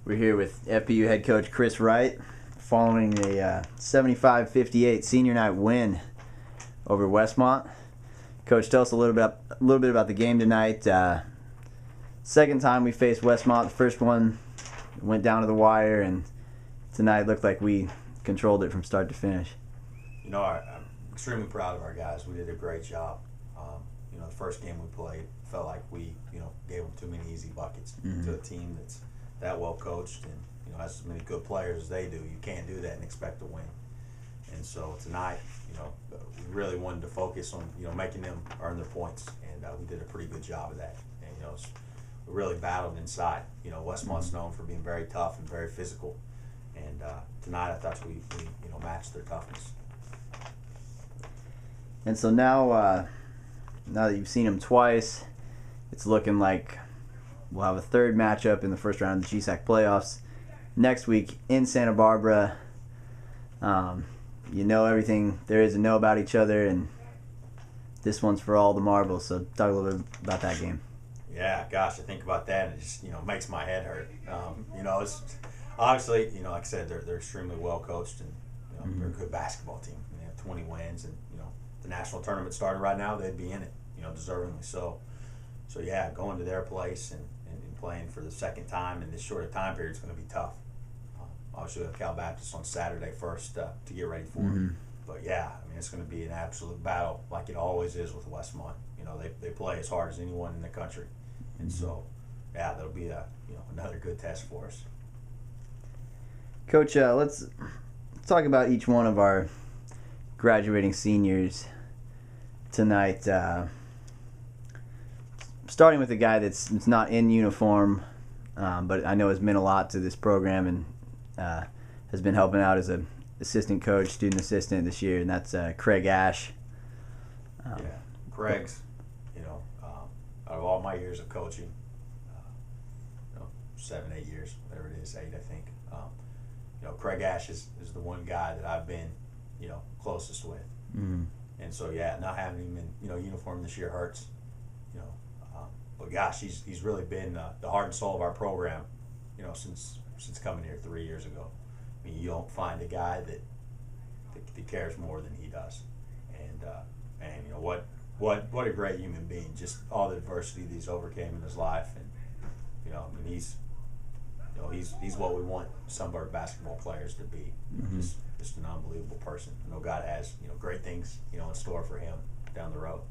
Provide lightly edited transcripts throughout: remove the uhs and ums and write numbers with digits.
We're here with FPU head coach Chris Wright following a 75-58 senior night win over Westmont. Coach, tell us a little bit about the game tonight. Second time we faced Westmont. The first one went down to the wire, and tonight looked like we controlled it from start to finish. You know, I'm extremely proud of our guys. We did a great job. The first game we played felt like we, gave them too many easy buckets to a team that's that well coached and, has as many good players as they do. You can't do that and expect to win. And so tonight, we really wanted to focus on, making them earn their points, and we did a pretty good job of that. And, we really battled inside. Westmont's known for being very tough and very physical. And tonight I thought we matched their toughness. And so now that you've seen them twice, it's looking like we'll have a third matchup in the first round of the GSAC playoffs next week in Santa Barbara. You know everything there is to know about each other, and this one's for all the marbles. So talk a little bit about that game. Yeah, gosh, I think about that and it just makes my head hurt. It's obviously like I said, they're extremely well coached and they're a good basketball team. They have 20 wins, and the national tournament started right now, they'd be in it, deservingly so. So yeah, going to their place and playing for the second time in this short a time period is going to be tough. Obviously, we have Cal Baptist on Saturday first to get ready for it. But yeah, it's going to be an absolute battle, like it always is with Westmont. They play as hard as anyone in the country, and so yeah, that'll be another good test for us. Coach, let's talk about each one of our graduating seniors tonight. Starting with a guy that's not in uniform, but I know has meant a lot to this program and has been helping out as an assistant coach, student assistant this year, and that's Craig Ash. Craig's, out of all my years of coaching, 7, 8 years, whatever it is, 8 I think. Craig Ash is the one guy that I've been, closest with. And so yeah, not having him in uniform this year hurts. But gosh, he's really been the heart and soul of our program, since coming here 3 years ago. You don't find a guy that cares more than he does. And what a great human being. Just all the adversity that he's overcame in his life, and he's what we want Sunbird basketball players to be. Just an unbelievable person. I know God has great things in store for him down the road.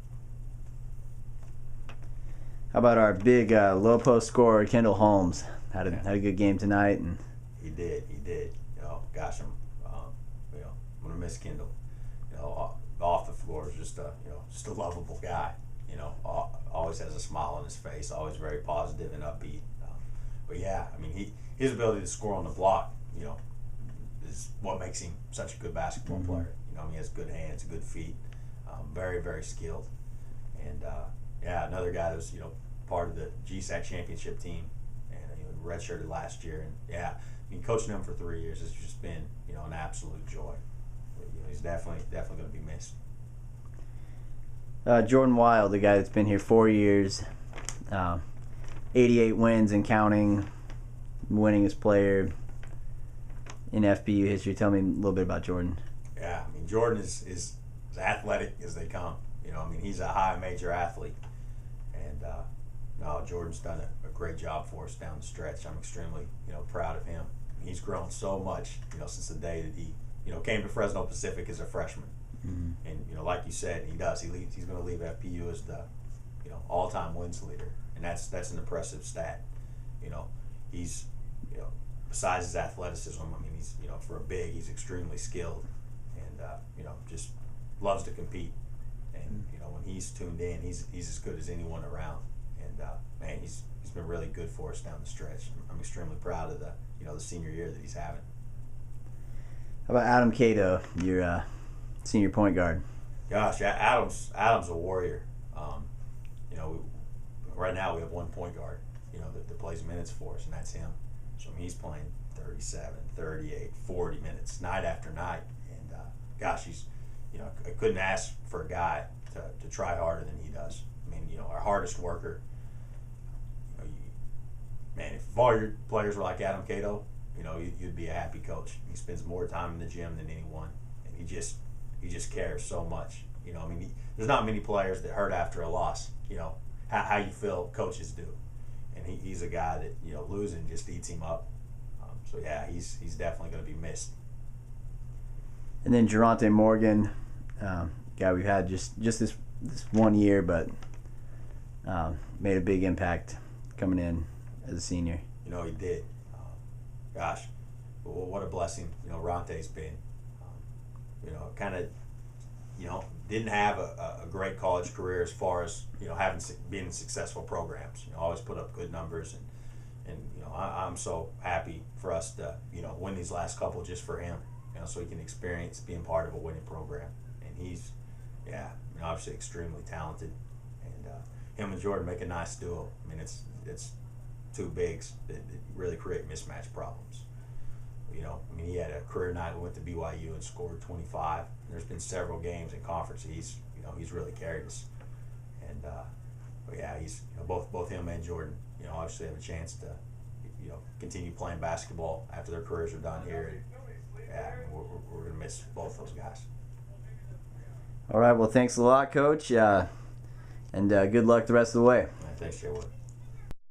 How about our big low post scorer, Kendall Holmes? Had a good game tonight, and he did. Gosh, I'm gonna miss Kendall. Off the floor is just a lovable guy. Always has a smile on his face. Always very positive and upbeat. But yeah, his ability to score on the block, is what makes him such a good basketball player. He has good hands, good feet, very, very skilled. And another guy that was part of the GSAC championship team, and redshirted last year. And coaching him for 3 years has just been an absolute joy. He's definitely going to be missed. Jordan Wild, the guy that's been here 4 years, 88 wins and counting, winningest player in FPU history. Tell me a little bit about Jordan. Yeah, Jordan is as athletic as they come. He's a high major athlete, and Jordan's done a great job for us down the stretch. I'm extremely proud of him. He's grown so much since the day that he came to Fresno Pacific as a freshman. And like you said, he does. He's going to leave FPU as the all-time wins leader, and that's an impressive stat. He's besides his athleticism, he's for a big, he's extremely skilled, and just loves to compete. And when he's tuned in, he's as good as anyone around. And man, he's been really good for us down the stretch. I'm extremely proud of the the senior year that he's having. How about Adam Kado, your senior point guard? Gosh, Adam's a warrior. Right now we have one point guard, that plays minutes for us, and that's him. So he's playing 37, 38, 40 minutes night after night, and gosh, he's I couldn't ask for a guy to try harder than he does. Our hardest worker. man, if all your players were like Adam Kado, you know, you'd be a happy coach. He spends more time in the gym than anyone, and he just cares so much. You know, I mean, there's not many players that hurt after a loss. You know, how you feel coaches do, and he's a guy that, you know, losing just eats him up. So yeah, he's definitely going to be missed. And then Jerante Morgan, guy we've had just this 1 year, but made a big impact coming in as a senior. You know, he did. Gosh, well, what a blessing, you know, Rante's been. You know, kind of, you know, didn't have a great college career as far as, you know, being in successful programs. You know, always put up good numbers, and you know, I'm so happy for us to, you know, win these last couple just for him. You know, so he can experience being part of a winning program. And he's, yeah, I mean, obviously extremely talented. And him and Jordan make a nice duo. I mean, it's two bigs that really create mismatch problems. You know, I mean, he had a career night. We went to BYU and scored 25. And there's been several games in conference. He's really carried us. And but yeah, he's, you know, both him and Jordan, you know, obviously have a chance to, you know, continue playing basketball after their careers are done here. And, yeah, I mean, we're going to miss both those guys. All right, well, thanks a lot, Coach, and good luck the rest of the way. Thanks, Jay Wood.